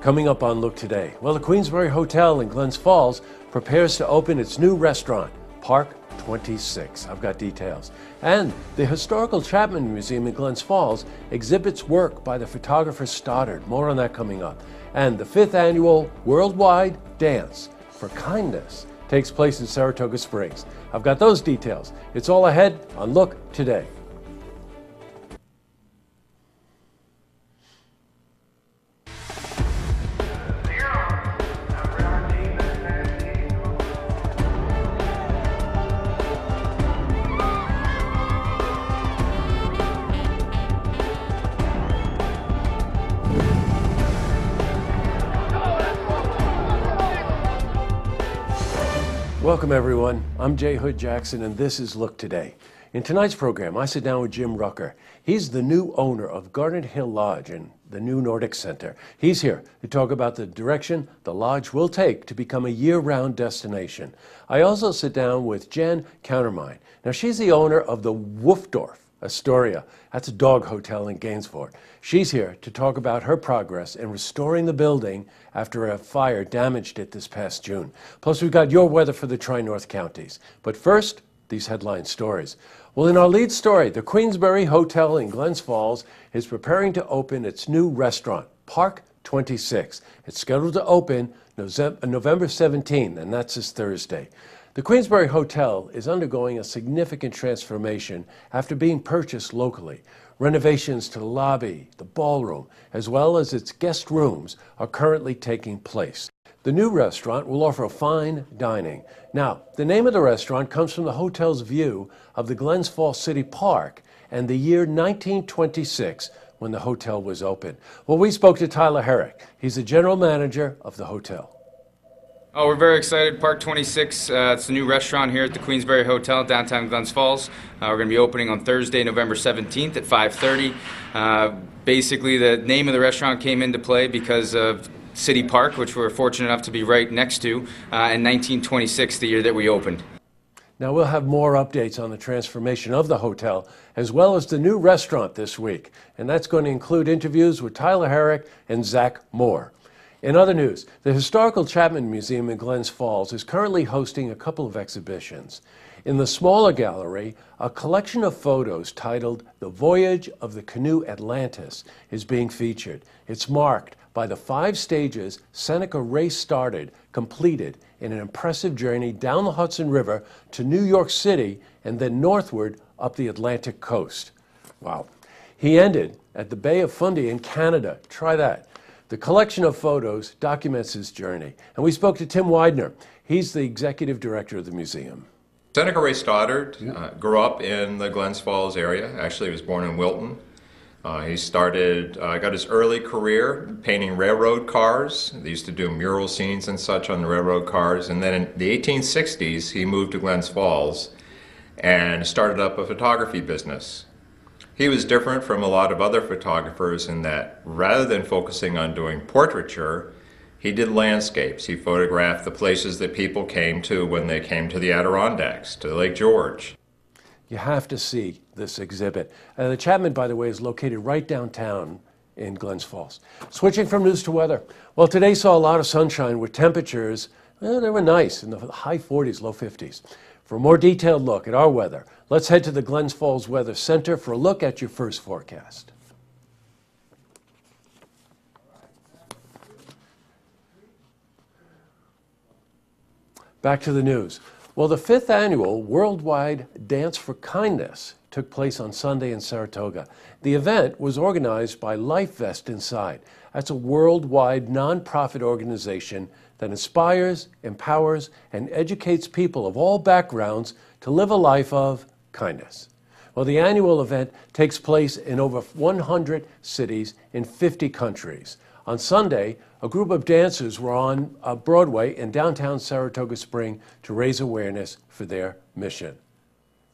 Coming up on Look Today, well, the Queensbury Hotel in Glens Falls prepares to open its new restaurant, Park 26. I've got details. And the Historical Chapman Museum in Glens Falls exhibits work by the photographer Stoddard. More on that coming up. And the 5th annual Worldwide Dance for Kindness takes place in Saratoga Springs. I've got those details. It's all ahead on Look Today. Welcome everyone, I'm Jay Hood Jackson and this is Look Today. In tonight's program, I sit down with Jim Rucker. He's the new owner of Garnet Hill Lodge and the new Nordic Center. He's here to talk about the direction the lodge will take to become a year-round destination. I also sit down with Jen Countermine. Now she's the owner of the Woofdorf Astoria. That's a dog hotel in Gainesville. She's here to talk about her progress in restoring the building after a fire damaged it this past June. Plus, we've got your weather for the Tri-North counties. But first, these headline stories. Well, in our lead story, the Queensbury Hotel in Glens Falls is preparing to open its new restaurant, Park 26. It's scheduled to open November 17th, and that's this Thursday. The Queensbury Hotel is undergoing a significant transformation after being purchased locally. Renovations to the lobby, the ballroom, as well as its guest rooms are currently taking place. The new restaurant will offer fine dining. Now, the name of the restaurant comes from the hotel's view of the Glens Falls City Park and the year 1926 when the hotel was opened. Well, we spoke to Tyler Herrick. He's the general manager of the hotel. Oh, we're very excited. Park 26, it's a new restaurant here at the Queensbury Hotel, downtown Glens Falls. We're going to be opening on Thursday, November 17th at 5:30. Basically, the name of the restaurant came into play because of City Park, which we're fortunate enough to be right next to, in 1926, the year that we opened. Now, we'll have more updates on the transformation of the hotel, as well as the new restaurant this week. And that's going to include interviews with Tyler Herrick and Zach Moore. In other news, the Historical Chapman Museum in Glens Falls is currently hosting a couple of exhibitions. In the smaller gallery, a collection of photos titled The Voyage of the Canoe Atlantis is being featured. It's marked by the 5 stages Seneca Race started, completed in an impressive journey down the Hudson River to New York City and then northward up the Atlantic coast. Wow. He ended at the Bay of Fundy in Canada. Try that. The collection of photos documents his journey. And we spoke to Tim Widener. He's the executive director of the museum. Seneca Ray Stoddard grew up in the Glens Falls area. Actually, he was born in Wilton. He got his early career painting railroad cars. They used to do mural scenes and such on the railroad cars. And then in the 1860s, he moved to Glens Falls and started up a photography business. He was different from a lot of other photographers in that rather than focusing on doing portraiture, he did landscapes. He photographed the places that people came to when they came to the Adirondacks, to Lake George. You have to see this exhibit. The Chapman, by the way, is located right downtown in Glens Falls. Switching from news to weather. Well, today saw a lot of sunshine with temperatures, they were nice, in the high 40s, low 50s. For a more detailed look at our weather, let's head to the Glens Falls Weather Center for a look at your first forecast. Back to the news. Well, the 5th annual Worldwide Dance for Kindness took place on Sunday in Saratoga. The event was organized by Life Vest Inside. That's a worldwide nonprofit organization that inspires, empowers, and educates people of all backgrounds to live a life of kindness. Well, the annual event takes place in over 100 cities in 50 countries. On Sunday, a group of dancers were on Broadway in downtown Saratoga Springs to raise awareness for their mission.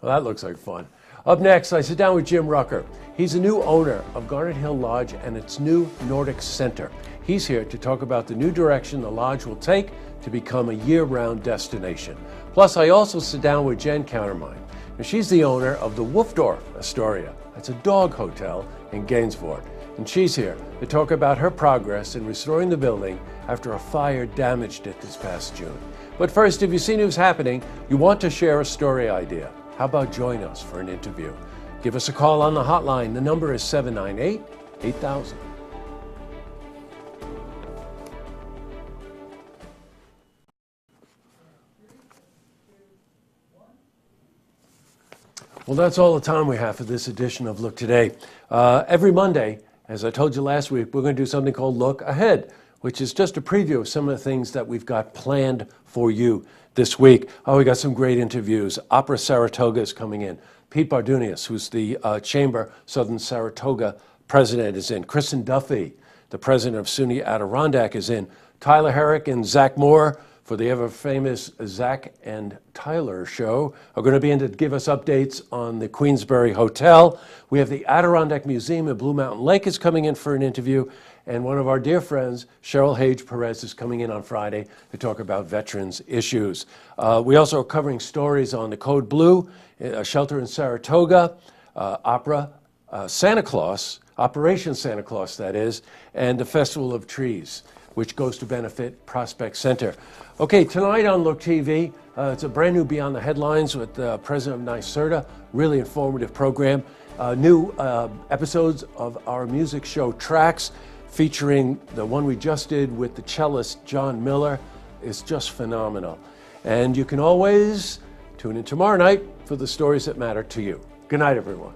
Well, that looks like fun. Up next, I sit down with Jim Rucker. He's the new owner of Garnet Hill Lodge and its new Nordic Center. He's here to talk about the new direction the lodge will take to become a year-round destination. Plus, I also sit down with Jen Countermine. She's the owner of the Woofdorf Astoria. That's a dog hotel in Gainesville. and she's here to talk about her progress in restoring the building after a fire damaged it this past June. But first, if you see news happening, you want to share a story idea, how about join us for an interview? Give us a call on the hotline. The number is 798-8000. Well, that's all the time we have for this edition of Look Today. Every Monday, as I told you last week, we're going to do something called Look Ahead, which is just a preview of some of the things that we've got planned for you this week. Oh, we got some great interviews. Opera Saratoga is coming in. Pete Bardunias, who's the Chamber Southern Saratoga president, is in. Kristen Duffy, the president of SUNY Adirondack, is in. Tyler Herrick and Zach Moore, for the ever-famous Zach and Tyler show, are going to be in to give us updates on the Queensbury Hotel. We have the Adirondack Museum in Blue Mountain Lake is coming in for an interview, and one of our dear friends, Cheryl Hage Perez, is coming in on Friday to talk about veterans issues. We also are covering stories on the Code Blue, a shelter in Saratoga, opera, Santa Claus, Operation Santa Claus, that is, and the Festival of Trees, which goes to benefit Prospect Center. Okay, tonight on Look TV, it's a brand new Beyond the Headlines with President of NYSERDA, really informative program. New episodes of our music show Tracks, featuring the one we just did with the cellist John Miller, is just phenomenal. And you can always tune in tomorrow night for the stories that matter to you. Good night, everyone.